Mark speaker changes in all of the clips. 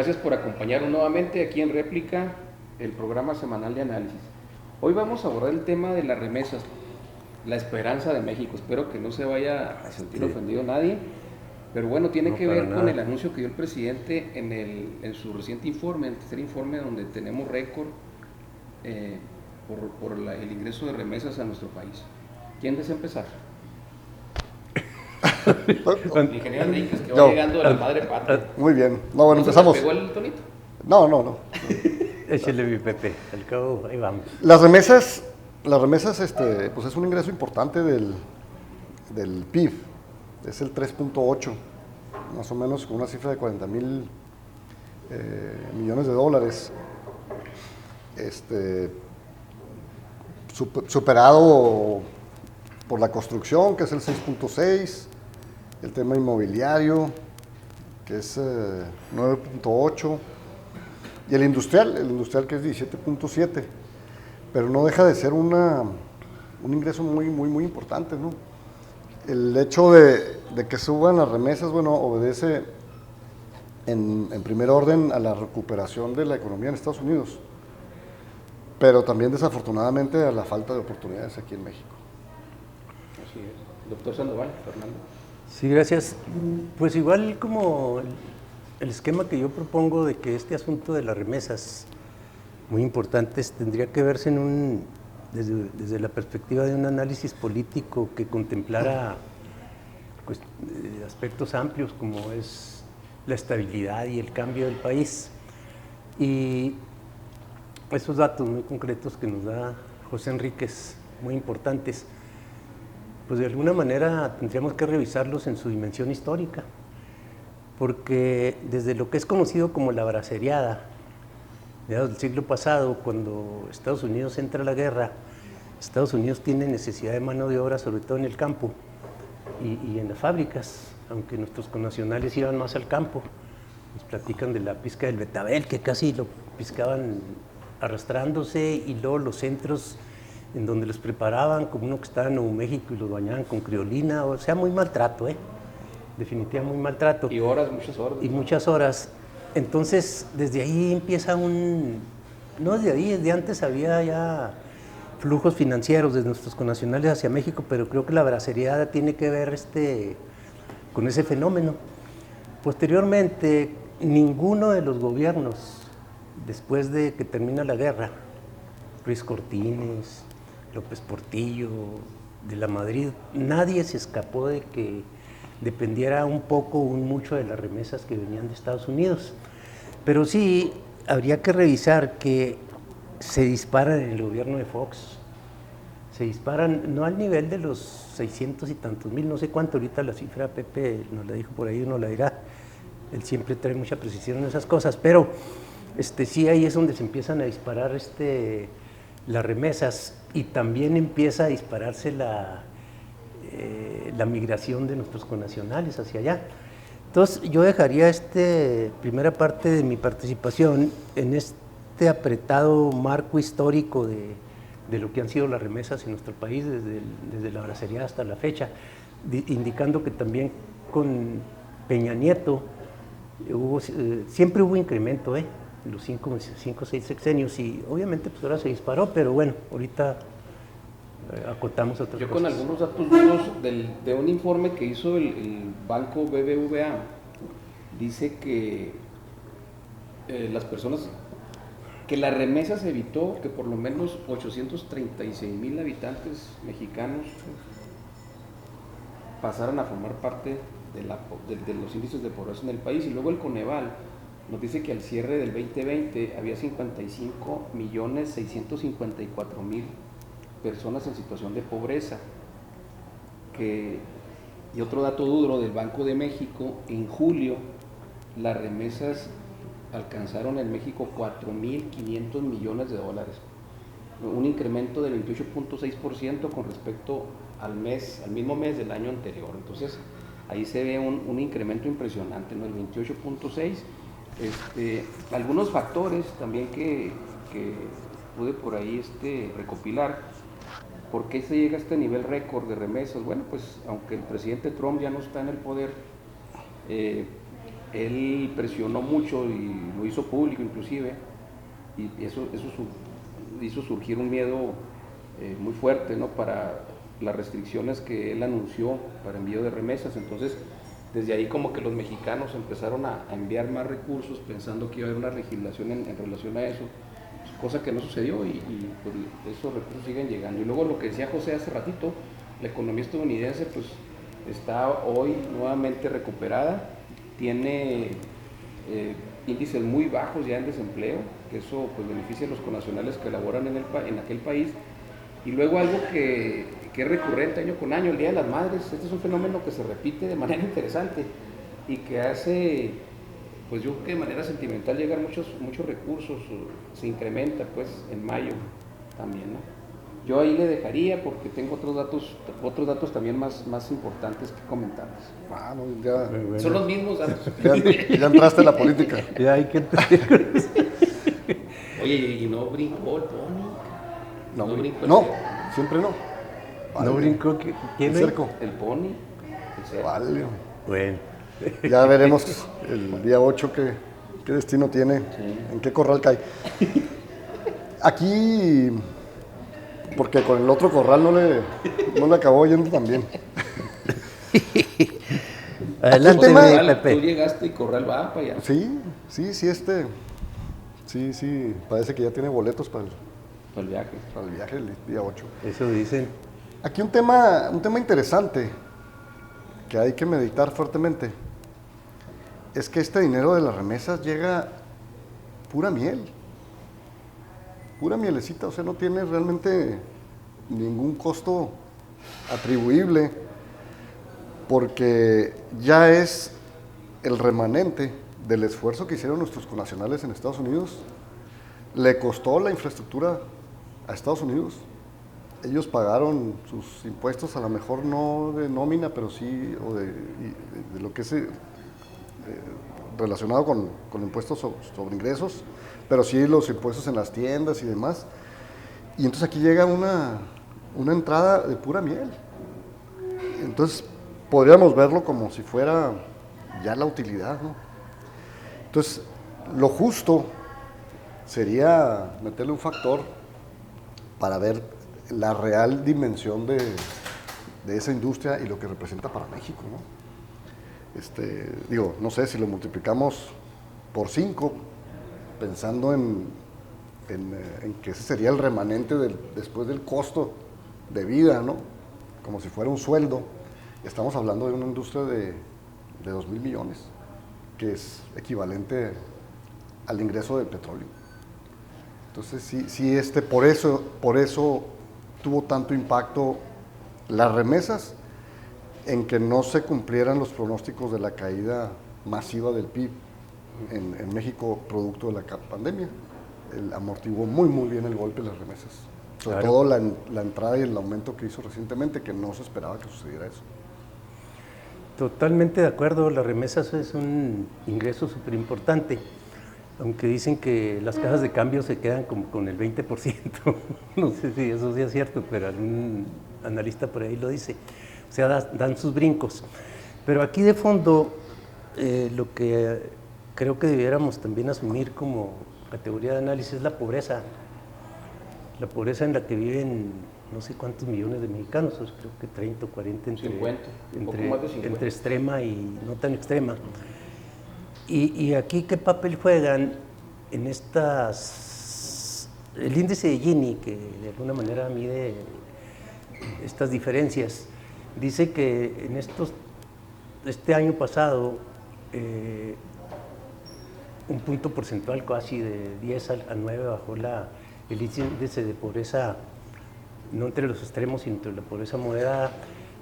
Speaker 1: Gracias por acompañarnos nuevamente aquí en Réplica, el programa semanal de análisis. Hoy vamos a abordar el tema de las remesas, la esperanza de México. Espero que no se vaya a sentir ofendido nadie, pero bueno, tiene que ver con el anuncio que dio el presidente en su reciente informe, el tercer informe, donde tenemos récord por el ingreso de remesas a nuestro país. ¿Quién desea empezar? El ingeniero Enríquez, que va llegando de la madre patria.
Speaker 2: Muy bien. No, bueno, empezamos.
Speaker 1: ¿Se pegó el tonito?
Speaker 2: No.
Speaker 3: Échale mi Pepe, al cabo, ahí vamos.
Speaker 2: Las remesas, pues es un ingreso importante del PIB. Es el 3.8, más o menos con una cifra de 40,000 millones de dólares. Superado por la construcción, que es el 6.6, el tema inmobiliario, que es 9.8, y el industrial que es 17.7, pero no deja de ser un ingreso muy importante, ¿no? El hecho de que suban las remesas, bueno, obedece en primer orden a la recuperación de la economía en Estados Unidos, pero también desafortunadamente a la falta de oportunidades aquí en México.
Speaker 1: Así es. Doctor Sandoval, Fernando.
Speaker 3: Sí, gracias. Pues igual como el esquema que yo propongo de que este asunto de las remesas, muy importantes, tendría que verse desde la perspectiva de un análisis político que contemplara pues, aspectos amplios como es la estabilidad y el cambio del país. Y esos datos muy concretos que nos da José Enríquez, muy importantes, pues de alguna manera tendríamos que revisarlos en su dimensión histórica, porque desde lo que es conocido como la braceriada, mediados del siglo pasado, cuando Estados Unidos entra a la guerra, Estados Unidos tiene necesidad de mano de obra, sobre todo en el campo y en las fábricas, aunque nuestros connacionales iban más al campo. Nos platican de la pizca del betabel, que casi lo piscaban arrastrándose, y luego los centros en donde los preparaban, como uno que estaba en Nuevo México y los bañaban con criolina, o sea, muy maltrato, definitivamente muy maltrato.
Speaker 1: Y horas, muchas horas.
Speaker 3: Y muchas horas. Entonces, desde ahí empieza no desde ahí, desde antes había ya flujos financieros de nuestros connacionales hacia México, pero creo que la braceriada tiene que ver con ese fenómeno. Posteriormente, ninguno de los gobiernos, después de que termina la guerra, Ruiz Cortines, López Portillo, de la Madrid, nadie se escapó de que dependiera un poco o mucho de las remesas que venían de Estados Unidos. Pero sí, habría que revisar que se disparan en el gobierno de Fox, se disparan no al nivel de los 600 y tantos mil, no sé cuánto, ahorita la cifra Pepe nos la dijo por ahí, nos la dirá, él siempre trae mucha precisión en esas cosas, pero sí, ahí es donde se empiezan a disparar las remesas, y también empieza a dispararse la migración de nuestros connacionales hacia allá. Entonces, yo dejaría primera parte de mi participación en este apretado marco histórico de lo que han sido las remesas en nuestro país desde la braceriada hasta la fecha, indicando que también con Peña Nieto siempre hubo incremento, los 5 o 6 sexenios, y obviamente pues ahora se disparó, pero bueno, ahorita acotamos otras cosas.
Speaker 1: Yo con algunos datos duros de un informe que hizo el banco BBVA, dice que las remesas evitó que por lo menos 836,000 habitantes mexicanos pasaran a formar parte de los índices de pobreza en el país. Y luego el Coneval nos dice que al cierre del 2020 había 55,654,000 personas en situación de pobreza. Y otro dato duro del Banco de México, en julio las remesas alcanzaron en México 4,500 millones de dólares, un incremento del 28.6% con respecto al mismo mes del año anterior. Entonces ahí se ve un incremento impresionante, ¿no? El 28.6%. Algunos factores también que pude por ahí recopilar. ¿Por qué se llega a este nivel récord de remesas? Bueno, pues aunque el presidente Trump ya no está en el poder, él presionó mucho y lo hizo público inclusive, y eso hizo surgir un miedo muy fuerte, ¿no?, para las restricciones que él anunció para envío de remesas. Entonces, desde ahí como que los mexicanos empezaron a enviar más recursos pensando que iba a haber una legislación en relación a eso, cosa que no sucedió, y pues esos recursos siguen llegando. Y luego lo que decía José hace ratito, la economía estadounidense pues está hoy nuevamente recuperada, tiene índices muy bajos ya en desempleo, que eso pues beneficia a los connacionales que laboran en aquel país. Y luego algo que es recurrente año con año, el Día de las Madres. Este es un fenómeno que se repite de manera interesante y que hace, pues yo creo que de manera sentimental, llegan muchos recursos, se incrementa pues en mayo también, ¿no? Yo ahí le dejaría porque tengo otros datos también más importantes que comentarles.
Speaker 2: Ah, no, ya,
Speaker 3: Bueno.
Speaker 1: Son los mismos datos.
Speaker 2: ya entraste en la política.
Speaker 3: Ya hay que...
Speaker 1: Oye, y no brincó el Pony.
Speaker 2: No,
Speaker 1: brincó el
Speaker 2: no,
Speaker 1: cerco.
Speaker 2: siempre no.
Speaker 3: ¿No brincó?
Speaker 2: El
Speaker 3: ¿Quién es?
Speaker 2: cerco.
Speaker 1: El Pony. El cerco.
Speaker 2: Vale.
Speaker 3: Bueno.
Speaker 2: Ya veremos el día 8 qué destino tiene,
Speaker 1: Sí.
Speaker 2: en qué corral cae. Aquí, porque con el otro corral no le acabó yendo tan bien.
Speaker 3: Adelante,
Speaker 2: tema-
Speaker 3: Pepe.
Speaker 1: Tú llegaste y Corral va para allá.
Speaker 2: Sí, parece que ya tiene boletos para
Speaker 1: Para el viaje.
Speaker 2: el viaje el día 8.
Speaker 3: Eso dicen.
Speaker 2: Aquí un tema interesante que hay que meditar fuertemente es que este dinero de las remesas llega pura miel, pura mielecita, o sea, no tiene realmente ningún costo atribuible porque ya es el remanente del esfuerzo que hicieron nuestros connacionales en Estados Unidos. Le costó la infraestructura a Estados Unidos. Ellos pagaron sus impuestos, a lo mejor no de nómina, pero sí o de lo que es relacionado con impuestos sobre ingresos, pero sí los impuestos en las tiendas y demás. Y entonces aquí llega una entrada de pura miel. Entonces podríamos verlo como si fuera ya la utilidad, ¿no? Entonces lo justo sería meterle un factor para ver la real dimensión de esa industria y lo que representa para México, ¿no? Digo, no sé si lo multiplicamos por 5, pensando en que ese sería el remanente después del costo de vida, ¿no? Como si fuera un sueldo. Estamos hablando de una industria de 2,000 millones, que es equivalente al ingreso del petróleo. Entonces, sí, por eso tuvo tanto impacto las remesas en que no se cumplieran los pronósticos de la caída masiva del PIB en México producto de la pandemia. Amortiguó muy bien el golpe de las remesas. Sobre
Speaker 3: Claro.
Speaker 2: todo la entrada y el aumento que hizo recientemente, que no se esperaba que sucediera eso.
Speaker 3: Totalmente de acuerdo, las remesas es un ingreso súper importante, aunque dicen que las cajas de cambio se quedan como con el 20%, no sé si eso sea cierto, pero algún analista por ahí lo dice, o sea, dan sus brincos. Pero aquí de fondo, lo que creo que debiéramos también asumir como categoría de análisis es la pobreza en la que viven no sé cuántos millones de mexicanos, creo que 30 o 40
Speaker 1: 50, un poco más de 50.
Speaker 3: entre extrema y no tan extrema. Y aquí, ¿qué papel juegan en el índice de Gini, que de alguna manera mide estas diferencias? Dice que en este año pasado, un punto porcentual casi de 10 a 9 bajó el índice de pobreza, no entre los extremos, sino entre la pobreza moderada,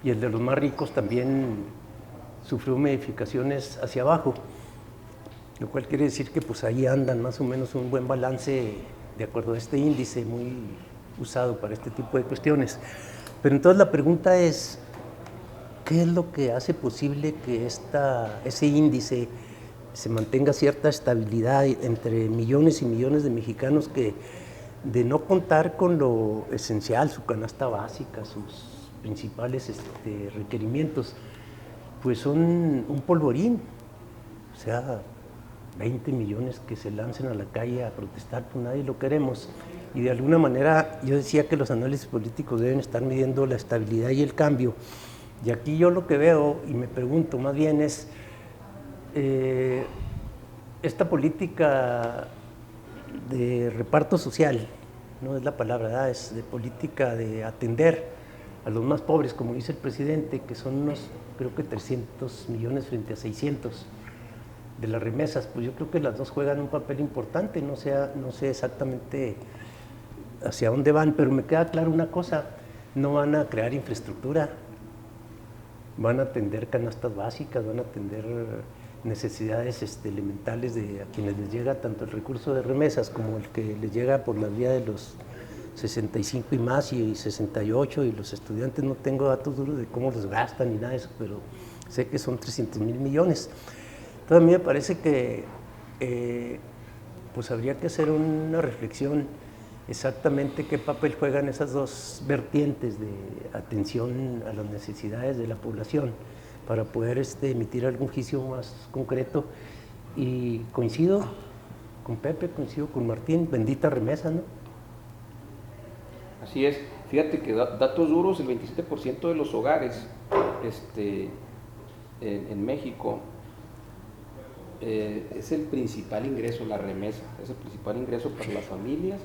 Speaker 3: y el de los más ricos también sufrió modificaciones hacia abajo, lo cual quiere decir que pues ahí andan más o menos un buen balance de acuerdo a este índice muy usado para este tipo de cuestiones. Pero entonces la pregunta es, ¿qué es lo que hace posible que ese índice se mantenga cierta estabilidad entre millones y millones de mexicanos que, de no contar con lo esencial, su canasta básica, sus principales requerimientos, pues son un polvorín? sea 20 millones que se lancen a la calle a protestar, pues nadie lo queremos. Y de alguna manera yo decía que los análisis políticos deben estar midiendo la estabilidad y el cambio. Y aquí yo lo que veo y me pregunto más bien es, esta política de reparto social, no es la palabra, ¿verdad? Es de política de atender a los más pobres, como dice el presidente, que son unos, creo que 300 millones frente a 600 de las remesas. Pues yo creo que las dos juegan un papel importante, no sé exactamente hacia dónde van, pero me queda claro una cosa: no van a crear infraestructura, van a atender canastas básicas, van a atender necesidades elementales de a quienes les llega tanto el recurso de remesas como el que les llega por la vía de los 65 y más y 68, y los estudiantes no tengo datos duros de cómo los gastan ni nada de eso, pero sé que son 300,000 millones. Entonces a mí me parece que pues habría que hacer una reflexión exactamente qué papel juegan esas dos vertientes de atención a las necesidades de la población para poder emitir algún juicio más concreto. Y coincido con Pepe, coincido con Martín, bendita remesa, ¿no?
Speaker 1: Así es. Fíjate que datos duros: el 27% de los hogares en México es el principal ingreso, la remesa, es el principal ingreso para las familias,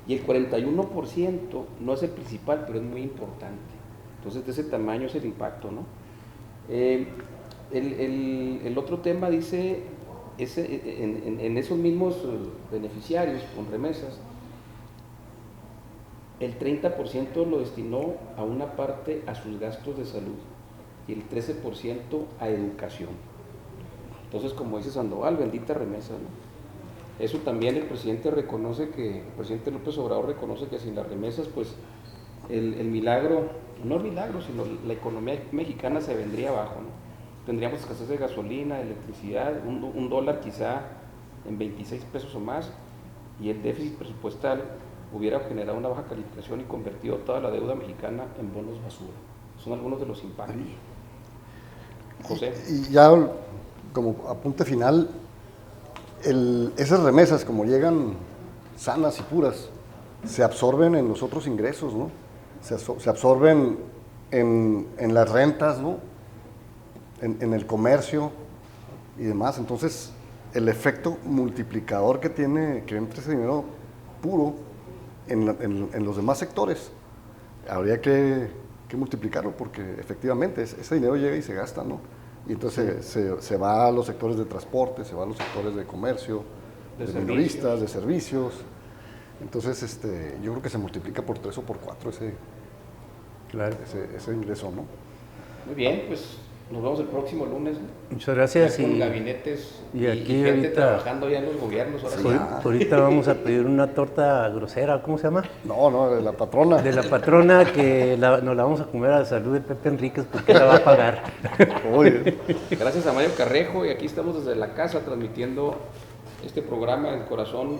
Speaker 1: y el 41% no es el principal, pero es muy importante. Entonces, de ese tamaño es el impacto, ¿no? El otro tema dice, en esos mismos beneficiarios con remesas, el 30% lo destinó a una parte a sus gastos de salud y el 13% a educación. Entonces, como dice Sandoval, bendita remesa, ¿no? Eso también el presidente López Obrador reconoce que sin las remesas, pues el milagro, no el milagro, sino la economía mexicana se vendría abajo, ¿no? Tendríamos escasez de gasolina, de electricidad, un dólar quizá en 26 pesos o más, y el déficit presupuestal hubiera generado una baja calificación y convertido toda la deuda mexicana en bonos basura. Son algunos de los impactos. José.
Speaker 2: Y ya como apunte final, esas remesas, como llegan sanas y puras, se absorben en los otros ingresos, ¿no? Se absorben en las rentas, ¿no? En el comercio y demás. Entonces, el efecto multiplicador que entre ese dinero puro en los demás sectores, habría que multiplicarlo, porque efectivamente ese dinero llega y se gasta, ¿no? Y entonces se va a los sectores de transporte, se va a los sectores de comercio, de minoristas, de servicios. Entonces, yo creo que se multiplica por 3 o por 4 ese ingreso, ¿no?
Speaker 1: Muy bien, pues nos vemos el próximo lunes, ¿no?
Speaker 3: Muchas gracias.
Speaker 1: Con gabinetes
Speaker 3: y aquí
Speaker 1: gente
Speaker 3: ahorita,
Speaker 1: trabajando ya en los gobiernos.
Speaker 3: Ahorita vamos a pedir una torta grosera, ¿cómo se llama?
Speaker 2: No, de la patrona.
Speaker 3: De la patrona, que nos la vamos a comer a la salud de Pepe Enríquez, porque la va a pagar.
Speaker 1: Gracias a Mario Carrejo, y aquí estamos desde la casa transmitiendo este programa en el corazón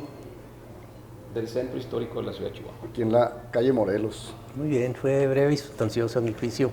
Speaker 1: del centro histórico de la ciudad de Chihuahua.
Speaker 2: Aquí en la calle Morelos.
Speaker 3: Muy bien, fue breve y sustancioso en mi juicio.